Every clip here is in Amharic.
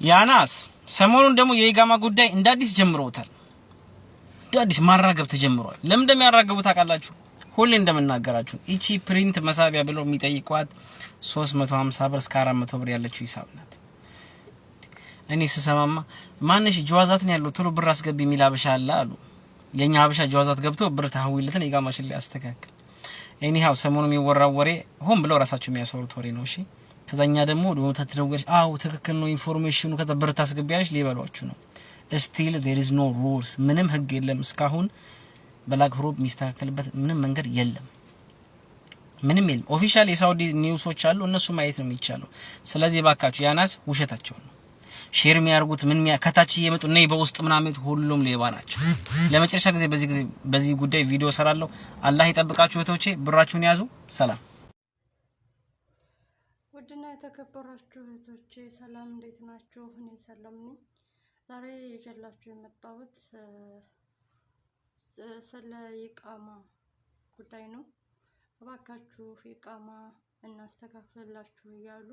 ያናስ ሰሞኑን ደግሞ የኢጋማ ጉዳይ እንደ አዲስ ጀምሮታል። እንደ አዲስ ማራገብ ተጀምሯል። ለምን እንደሚያራገቡ ታውቃላችሁ? ሁሌ እንደምናገራችሁ እቺ ፕሪንት መሳቢያ ብለው የሚጠይቋት 350 ብር እስከ 400 ብር ያለችው ሂሳብ ናት። እኔ ስሰማማ ማነሽ ጀዋዛትን ያለው ቶሎ ብር አስገቢ የሚል አበሻ አለ አሉ። የኛ አበሻ ጀዋዛት ገብቶ ብር ታህዊልትን ኢጋማሽን ላይ አስተካክል። ኤኒሃው ሰሞኑን የሚወራው ወሬ ሆን ብለው ራሳቸው የሚያሰሩት ወሬ ነው። እሺ ከዛኛ ደግሞ ተትደውልሽ አው ትክክል ነው ኢንፎርሜሽኑ ከዛ ብር ታስገቢያለሽ ሊበሏችሁ ነው። ስቲል there is no rules ምንም ህግ የለም። እስካሁን በላክ ፕሮብ የሚስተካከልበት ምንም መንገድ የለም። ምንም የለም። ኦፊሻል የሳውዲ ኒውሶች አሉ፣ እነሱ ማየት ነው የሚቻለው። ስለዚህ ባካችሁ ያናስ ውሸታቸው ነው። ሼር የሚያርጉት ምን ከታች እየመጡ ነይ በውስጥ ምናምን ሁሉም ሌባ ናቸው። ለመጨረሻ ጊዜ በዚህ ጉዳይ ቪዲዮ ሰራለሁ። አላህ ይጠብቃችሁ እህቶቼ፣ ብራችሁን ያዙ። ሰላም። ውድና የተከበራችሁ እህቶቼ ሰላም፣ እንዴት ናችሁ? እኔ ሰላም ነኝ። ዛሬ ይዤላችሁ የመጣሁት ስለ ኢቃማ ጉዳይ ነው። እባካችሁ ኢቃማ እናስተካክልላችሁ እያሉ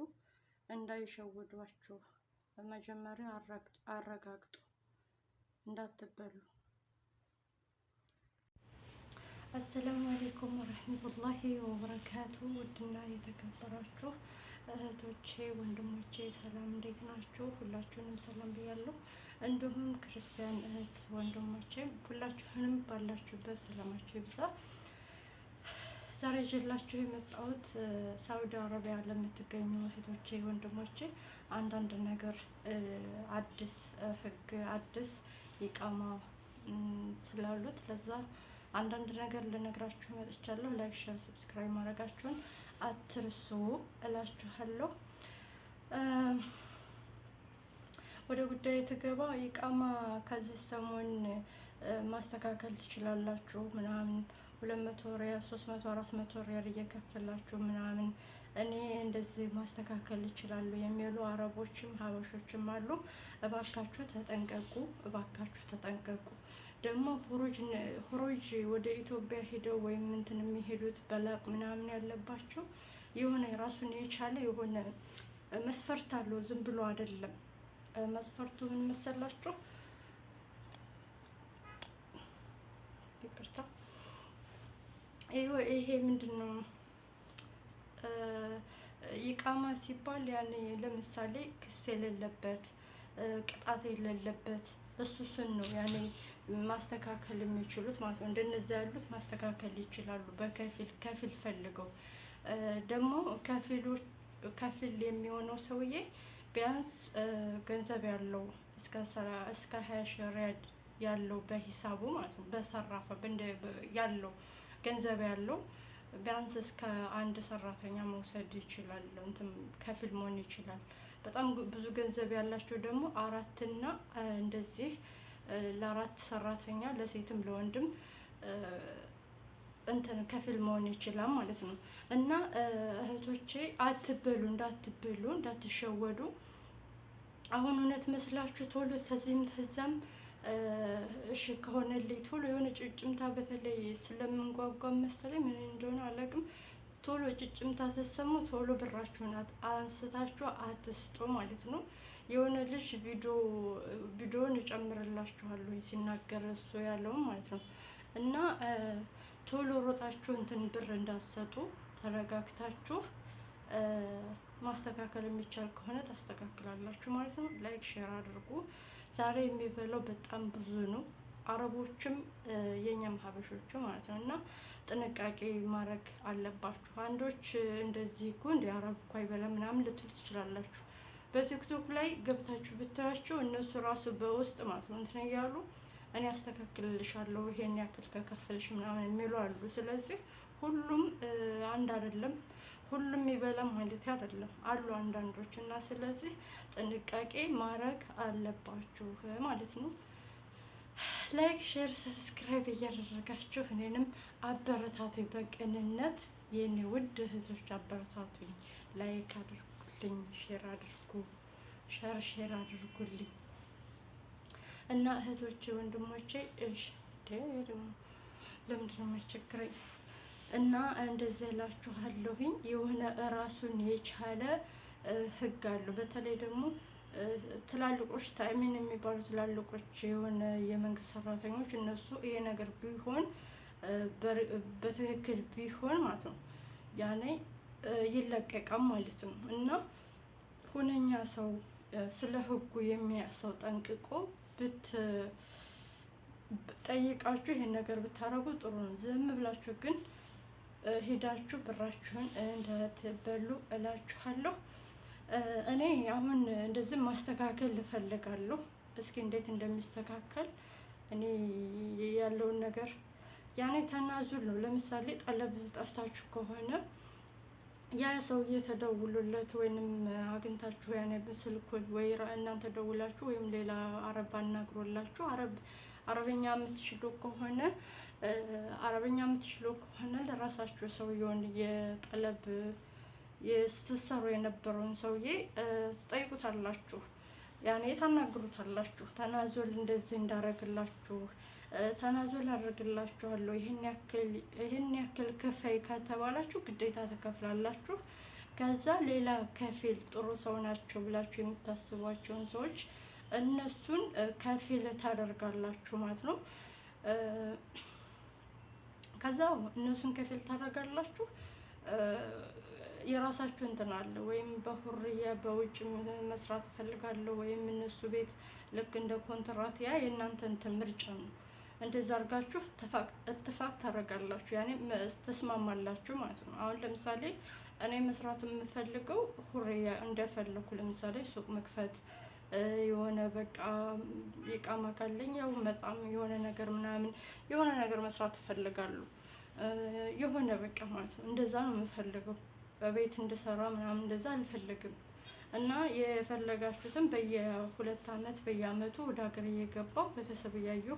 እንዳይሸውዷችሁ በመጀመሪያ አረጋግጡ፣ እንዳትበሉ። አሰላሙ አለይኩም ወራህመቱላሂ ወበረካቱ። ውድና የተከበራችሁ እህቶቼ ወንድሞቼ ሰላም፣ እንዴት ናችሁ? ሁላችሁንም ሰላም ብያለሁ። እንዲሁም ክርስቲያን እህት ወንድሞቼ ሁላችሁንም ባላችሁበት ሰላማችሁ ይብዛ። ዛሬ ይዤላችሁ የመጣሁት ሳውዲ አረቢያ ለምትገኙ እህቶቼ ወንድሞቼ አንዳንድ ነገር አዲስ ህግ አዲስ ኢቃማ ስላሉት ለዛ አንዳንድ ነገር ልነግራችሁ መጥቻለሁ። ላይክ፣ ሼር፣ ሰብስክራይብ ማድረጋችሁን አትርሱ እላችኋለሁ። ወደ ጉዳይ ተገባ። ኢቃማ ከዚህ ሰሞን ማስተካከል ትችላላችሁ ምናምን 200 ሪያል 300 400 ሪያል እየከፈላችሁ ምናምን እኔ እንደዚህ ማስተካከል ይችላሉ የሚሉ አረቦችም ሀበሾችም አሉ። እባካችሁ ተጠንቀቁ፣ እባካችሁ ተጠንቀቁ። ደግሞ ሁሩጅ ወደ ኢትዮጵያ ሄደው ወይም እንትን የሚሄዱት በላቅ ምናምን ያለባቸው የሆነ ራሱን የቻለ የሆነ መስፈርት አለው። ዝም ብሎ አይደለም። መስፈርቱ ምን መሰላችሁ? ይቅርታ፣ ይሄ ምንድነው? ኢቃማ ሲባል ያኔ ለምሳሌ ክስ የሌለበት ቅጣት የሌለበት እሱን ነው ያኔ ማስተካከል የሚችሉት ማለት ነው። እንደነዚህ ያሉት ማስተካከል ይችላሉ ከፊል ፈልገው። ደግሞ ከፊል የሚሆነው ሰውዬ ቢያንስ ገንዘብ ያለው እስከ 20 ሺህ ሪያል ያለው በሂሳቡ ማለት ነው። በሰራፈ ያለው ገንዘብ ያለው ቢያንስ እስከ አንድ ሰራተኛ መውሰድ ይችላል። እንትን ከፊል መሆን ይችላል። በጣም ብዙ ገንዘብ ያላቸው ደግሞ አራትና እንደዚህ ለአራት ሰራተኛ ለሴትም ለወንድም እንትን ከፊል መሆን ይችላል ማለት ነው። እና እህቶቼ እንዳትሸወዱ። አሁን እውነት መስላችሁ ቶሎ ተዚህም ተዛም እሺ ከሆነልኝ ቶሎ የሆነ ጭጭምታ በተለይ ስለምንጓጓ መሰለኝ ምን እንደሆነ አላውቅም። ቶሎ ጭጭምታ ተሰሙ ቶሎ ብራችሁን አንስታችሁ አትስጡ ማለት ነው። የሆነ ልጅ ቪዲዮን እጨምርላችኋለሁ ሲናገር እሱ ያለው ማለት ነው። እና ቶሎ ሮጣችሁ እንትን ብር እንዳትሰጡ፣ ተረጋግታችሁ ማስተካከል የሚቻል ከሆነ ታስተካክላላችሁ ማለት ነው። ላይክ ሼር አድርጉ። ዛሬ የሚበላው በጣም ብዙ ነው። አረቦችም የኛም ሀበሾቹ ማለት ነው። እና ጥንቃቄ ማድረግ አለባችሁ። አንዶች እንደዚህ እኮ እንደ አረብ እኮ አይበላም ምናምን ልትሉ ትችላላችሁ። በቲክቶክ ላይ ገብታችሁ ብታያቸው እነሱ ራሱ በውስጥ ማለት ነው እንትን እያሉ እኔ አስተካክልልሻለሁ ይሄን ያክል ከከፈልሽ ምናምን የሚሉ አሉ። ስለዚህ ሁሉም አንድ አይደለም፣ ሁሉም ይበላም ማለት አይደለም አሉ አንዳንዶች። እና ስለዚህ ጥንቃቄ ማድረግ አለባችሁ ማለት ነው። ላይክ ሼር ሰብስክራይብ እያደረጋችሁ እኔንም አበረታቱ። በቅንነት የኔ ውድ እህቶች አበረታቱኝ። ላይክ አድርጉልኝ፣ ሼር አድርጉልኝ። እና እህቶቼ ወንድሞቼ ደግሞ ለምንድን ነው የሚያስቸግረኝ? እና እንደዚህ እላችኋለሁኝ። የሆነ ራሱን የቻለ ህግ አለው። በተለይ ደግሞ ትላልቆች ታይሚን የሚባሉ ትላልቆች የሆነ የመንግስት ሰራተኞች እነሱ ይሄ ነገር ቢሆን በትክክል ቢሆን ማለት ነው ያኔ ይለቀቃል ማለት ነው። እና ሁነኛ ሰው ስለ ህጉ የሚያሰው ጠንቅቆ ጠይቃችሁ ይሄን ነገር ብታረጉ ጥሩ ነው። ዝም ብላችሁ ግን ሄዳችሁ ብራችሁን እንዳትበሉ እላችኋለሁ። እኔ አሁን እንደዚህ ማስተካከል እፈልጋለሁ። እስኪ እንዴት እንደሚስተካከል እኔ ያለውን ነገር ያኔ ተናዙል ነው። ለምሳሌ ጠለብ ጠፍታችሁ ከሆነ ያ ሰውዬ ተደውሎለት ወይንም አግኝታችሁ ያኔ በስልኩን ወይ እናንተ ደውላችሁ ወይም ሌላ አረብ አናግሮላችሁ አረበኛ የምትችሉ ከሆነ ለራሳችሁ ሰውየውን የጠለብ ስትሰሩ የነበረውን ሰውዬ ትጠይቁታላችሁ። ያኔ ታናግሩታላችሁ። ተናዞል እንደዚህ እንዳረግላችሁ ተናዞል አድርግላችኋለሁ ይሄን ያክል ክፈይ ከተባላችሁ ግዴታ ተከፍላላችሁ። ከዛ ሌላ ከፊል ጥሩ ሰው ናቸው ብላችሁ የምታስቧቸውን ሰዎች እነሱን ከፊል ታደርጋላችሁ ማለት ነው። ከዛ እነሱን ከፊል ታደርጋላችሁ። የራሳችሁ እንትን አለ ወይም በሁርያ በውጭ መስራት ፈልጋለሁ ወይም እነሱ ቤት ልክ እንደ ኮንትራት ያ የእናንተ እንትን ምርጫ ነው። እንደዛ አድርጋችሁ እትፋቅ ታደርጋላችሁ። ያኔ ተስማማላችሁ ማለት ነው። አሁን ለምሳሌ እኔ መስራት የምፈልገው ሁርያ እንደፈለኩ ለምሳሌ ሱቅ መክፈት የሆነ በቃ ይቃማ ካለኝ ያው በጣም የሆነ ነገር ምናምን የሆነ ነገር መስራት እፈልጋለሁ። የሆነ በቃ ማለት ነው እንደዛ ነው የምፈልገው። በቤት እንድሰራ ምናምን እንደዛ አልፈልግም። እና የፈለጋችሁትን በየ2 አመት በየአመቱ ወደ ሀገር እየገባው ቤተሰብ እያየሁ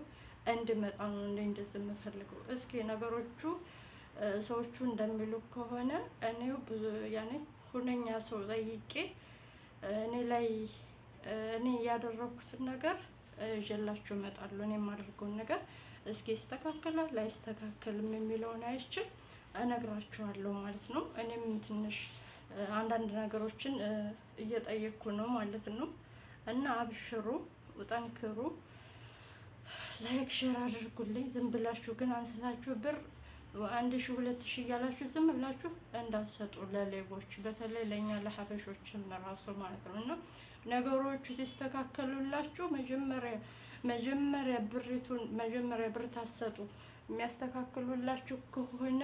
እንድመጣ ነው እንደዚህ የምፈልገው። እስኪ ነገሮቹ ሰዎቹ እንደሚሉ ከሆነ እኔው ብዙ ያኔ ሁነኛ ሰው ጠይቄ እኔ ያደረኩትን ነገር ይዤላችሁ እመጣለሁ። እኔ የማደርገውን ነገር እስኪ ይስተካከላል ላይስተካከልም የሚለውን አይቼ እነግራችኋለሁ ማለት ነው። እኔም ትንሽ አንዳንድ ነገሮችን እየጠየቅኩ ነው ማለት ነው። እና አብሽሩ፣ ጠንክሩ፣ ላይክ ሼር አድርጉልኝ። ዝም ብላችሁ ግን አንስታችሁ ብር 1000 2000 እያላችሁ ዝም ብላችሁ እንዳትሰጡ ለሌቦች፣ በተለይ ለኛ ለሀበሾችም ራሱ ማለት ነው። እና ነገሮቹ ሲስተካከሉላችሁ መጀመሪያ ብር ታሰጡ የሚያስተካክሉላችሁ ከሆነ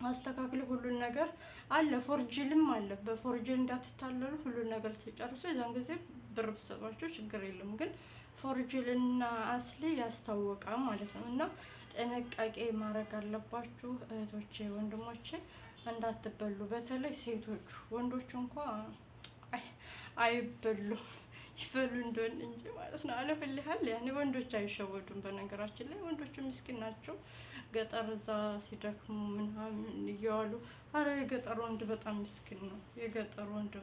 አስተካክሉ። ሁሉን ነገር አለ፣ ፎርጅልም አለ። በፎርጅል እንዳትታለሉ ሁሉን ነገር ተጨርሶ የዛን ጊዜ ብር ብትሰጧቸው ችግር የለም። ግን ፎርጅልና አስሊ ያስታውቃል ማለት ነው። እና ጥንቃቄ ማድረግ አለባችሁ እህቶቼ፣ ወንድሞቼ እንዳትበሉ። በተለይ ሴቶቹ፣ ወንዶቹ እንኳን አይበሉም ይበሉ እንደሆነ እንጂ ማለት ነው። አለፈልሃል ያኔ ወንዶች አይሸወዱም። በነገራችን ላይ ወንዶቹ ምስኪን ናቸው። ገጠር እዛ ሲደክሙ ምናምን እየዋሉ የገጠር ወንድ በጣም ምስኪን ነው። የገጠር ወንድ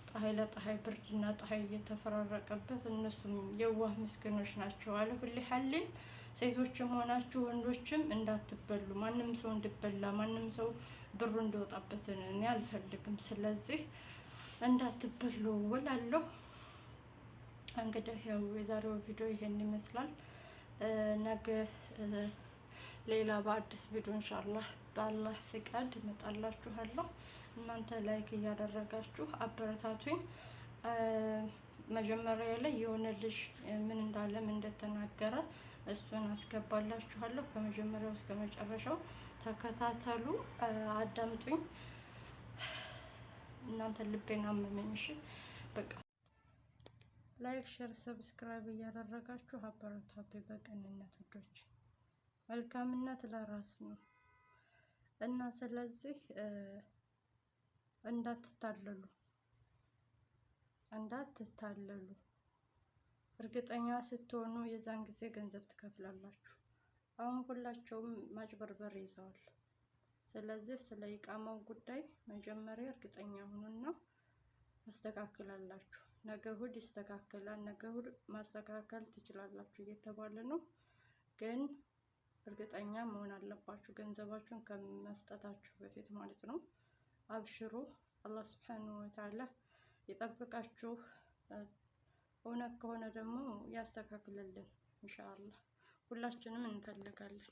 ፀሐይ ለፀሐይ ብርድና ፀሐይ እየተፈራረቀበት እነሱም የዋህ ምስኪኖች ናቸው። አለፈልሃል ሴቶችም ሆናችሁ ወንዶችም እንዳትበሉ። ማንም ሰው እንዲበላ ማንም ሰው ብሩ እንዲወጣበት እኔ አልፈልግም። ስለዚህ እንዳትበሉ እላለሁ። እንግዲህ ያው የዛሬው ቪዲዮ ይሄን ይመስላል። ነገ ሌላ በአዲስ ቪዲዮ ኢንሻአላህ በአላህ ፍቃድ እመጣላችኋለሁ። እናንተ ላይክ እያደረጋችሁ አበረታቱኝ። መጀመሪያ ላይ የሆነ ልጅ ምን እንዳለ ምን እንደተናገረ እሱን አስገባላችኋለሁ። ከመጀመሪያው እስከ መጨረሻው ተከታተሉ፣ አዳምጡኝ። እናንተ ልቤን አመመኝ። እሺ በቃ ላይክ ሼር ሰብስክራይብ እያደረጋችሁ አበረታቱኝ በቅንነት ውዶች። መልካምነት ለራስ ነው እና ስለዚህ እንዳትታለሉ። እርግጠኛ ስትሆኑ የዛን ጊዜ ገንዘብ ትከፍላላችሁ። አሁን ሁላቸውም ማጭበርበር ይዘዋል። ስለዚህ ስለ ኢቃማው ጉዳይ መጀመሪያ እርግጠኛ ሁኑና ማስተካከላላችሁ። ነገ እሑድ ይስተካከላል፣ ነገ እሑድ ማስተካከል ትችላላችሁ እየተባለ ነው። ግን እርግጠኛ መሆን አለባችሁ ገንዘባችሁን ከመስጠታችሁ በፊት ማለት ነው። አብሽሩ። አላህ ሱብሓነሁ ወተዓላ ይጠብቃችሁ። እውነት ከሆነ ደግሞ ያስተካክልልን ኢንሻአላህ። ሁላችንም እንፈልጋለን።